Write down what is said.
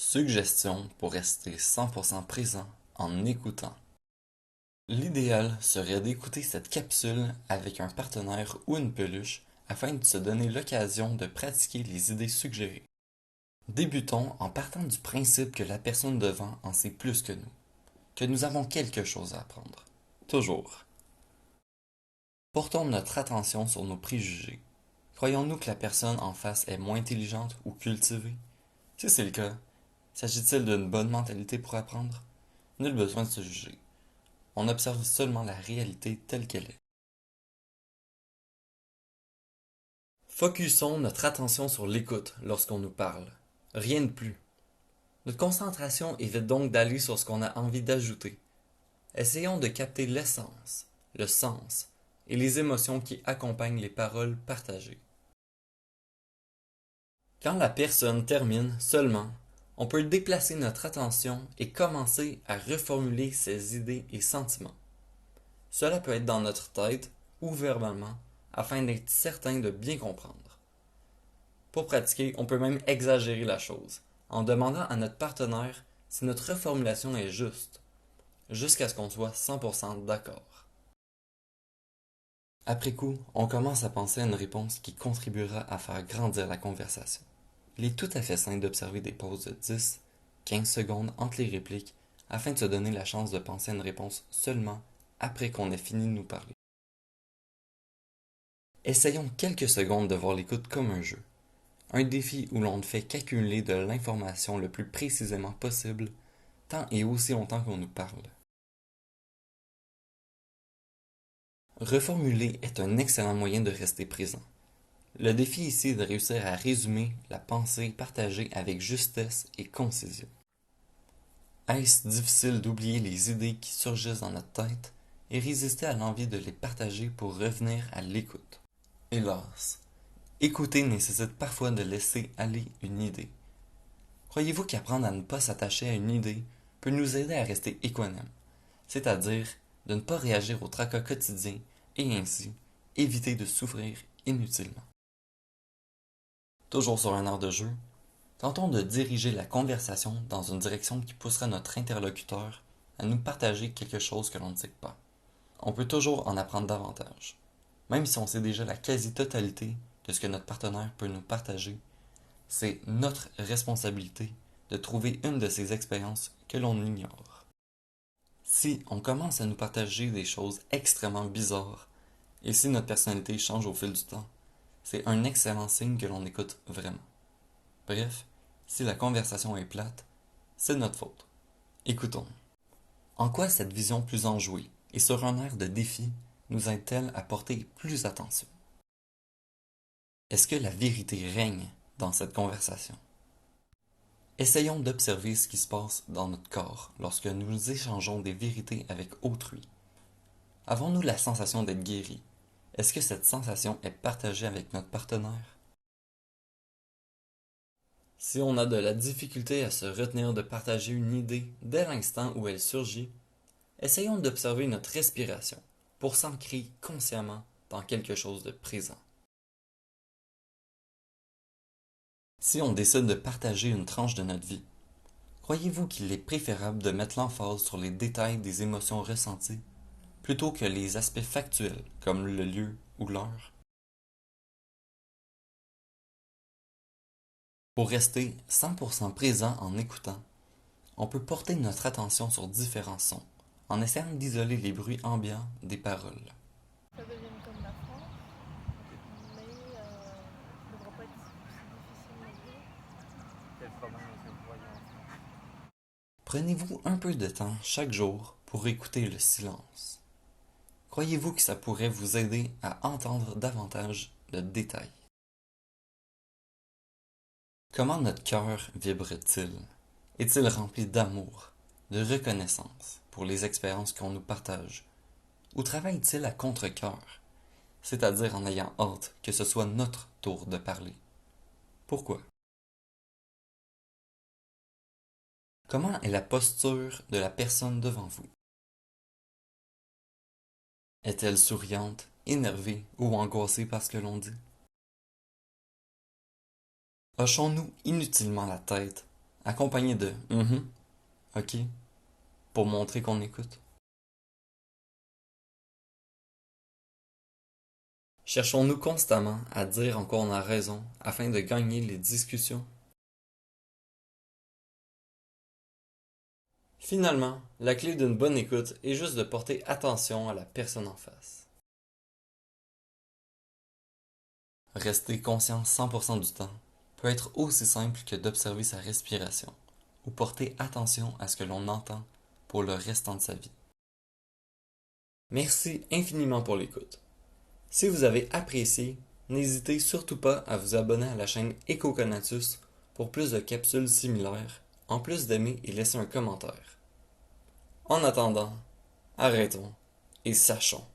Suggestion pour rester 100% présent en écoutant. L'idéal serait d'écouter cette capsule avec un partenaire ou une peluche afin de se donner l'occasion de pratiquer les idées suggérées. Débutons en partant du principe que la personne devant en sait plus que nous avons quelque chose à apprendre. Toujours. Portons notre attention sur nos préjugés. Croyons-nous que la personne en face est moins intelligente ou cultivée? Si c'est le cas, s'agit-il d'une bonne mentalité pour apprendre? Nul besoin de se juger. On observe seulement la réalité telle qu'elle est. Focusons notre attention sur l'écoute lorsqu'on nous parle. Rien de plus. Notre concentration évite donc d'aller sur ce qu'on a envie d'ajouter. Essayons de capter l'essence, le sens et les émotions qui accompagnent les paroles partagées. Quand la personne termine seulement, on peut déplacer notre attention et commencer à reformuler ses idées et sentiments. Cela peut être dans notre tête ou verbalement afin d'être certain de bien comprendre. Pour pratiquer, on peut même exagérer la chose en demandant à notre partenaire si notre reformulation est juste, jusqu'à ce qu'on soit 100% d'accord. Après coup, on commence à penser à une réponse qui contribuera à faire grandir la conversation. Il est tout à fait sain d'observer des pauses de 10-15 secondes entre les répliques afin de se donner la chance de penser à une réponse seulement après qu'on ait fini de nous parler. Essayons quelques secondes de voir l'écoute comme un jeu. Un défi où l'on ne fait qu'accumuler de l'information le plus précisément possible, tant et aussi longtemps qu'on nous parle. Reformuler est un excellent moyen de rester présent. Le défi ici est de réussir à résumer la pensée partagée avec justesse et concision. Est-ce difficile d'oublier les idées qui surgissent dans notre tête et résister à l'envie de les partager pour revenir à l'écoute? Hélas, écouter nécessite parfois de laisser aller une idée. Croyez-vous qu'apprendre à ne pas s'attacher à une idée peut nous aider à rester économe, c'est-à-dire de ne pas réagir au tracas quotidien et ainsi éviter de souffrir inutilement? Toujours sur un air de jeu, tentons de diriger la conversation dans une direction qui poussera notre interlocuteur à nous partager quelque chose que l'on ne sait pas. On peut toujours en apprendre davantage. Même si on sait déjà la quasi-totalité de ce que notre partenaire peut nous partager, c'est notre responsabilité de trouver une de ces expériences que l'on ignore. Si on commence à nous partager des choses extrêmement bizarres, et si notre personnalité change au fil du temps, c'est un excellent signe que l'on écoute vraiment. Bref, si la conversation est plate, c'est de notre faute. Écoutons. En quoi cette vision plus enjouée et sur un air de défi nous aide-t-elle à porter plus attention? Est-ce que la vérité règne dans cette conversation? Essayons d'observer ce qui se passe dans notre corps lorsque nous échangeons des vérités avec autrui. Avons-nous la sensation d'être guéris? Est-ce que cette sensation est partagée avec notre partenaire? Si on a de la difficulté à se retenir de partager une idée dès l'instant où elle surgit, essayons d'observer notre respiration pour s'ancrer consciemment dans quelque chose de présent. Si on décide de partager une tranche de notre vie, croyez-vous qu'il est préférable de mettre l'emphase sur les détails des émotions ressenties plutôt que les aspects factuels comme le lieu ou l'heure? Pour rester 100% présent en écoutant, on peut porter notre attention sur différents sons, en essayant d'isoler les bruits ambiants des paroles. Ça devienne comme la France, mais ça ne devrait pas être si difficile non plus. Quel problème est-ce que vous voyez en France? Prenez-vous un peu de temps chaque jour pour écouter le silence. Croyez-vous que ça pourrait vous aider à entendre davantage de détails? Comment notre cœur vibre-t-il? Est-il rempli d'amour, de reconnaissance pour les expériences qu'on nous partage? Ou travaille-t-il à contre-cœur, c'est-à-dire en ayant hâte que ce soit notre tour de parler? Pourquoi? Comment est la posture de la personne devant vous? Est-elle souriante, énervée ou angoissée par ce que l'on dit? Hochons-nous inutilement la tête accompagné de OK, pour montrer qu'on écoute. Cherchons-nous constamment à dire en quoi on a raison afin de gagner les discussions? Finalement, la clé d'une bonne écoute est juste de porter attention à la personne en face. Rester conscient 100% du temps peut être aussi simple que d'observer sa respiration ou porter attention à ce que l'on entend pour le restant de sa vie. Merci infiniment pour l'écoute. Si vous avez apprécié, n'hésitez surtout pas à vous abonner à la chaîne Ecoconatus pour plus de capsules similaires, en plus d'aimer et laisser un commentaire. En attendant, arrêtons et sachons.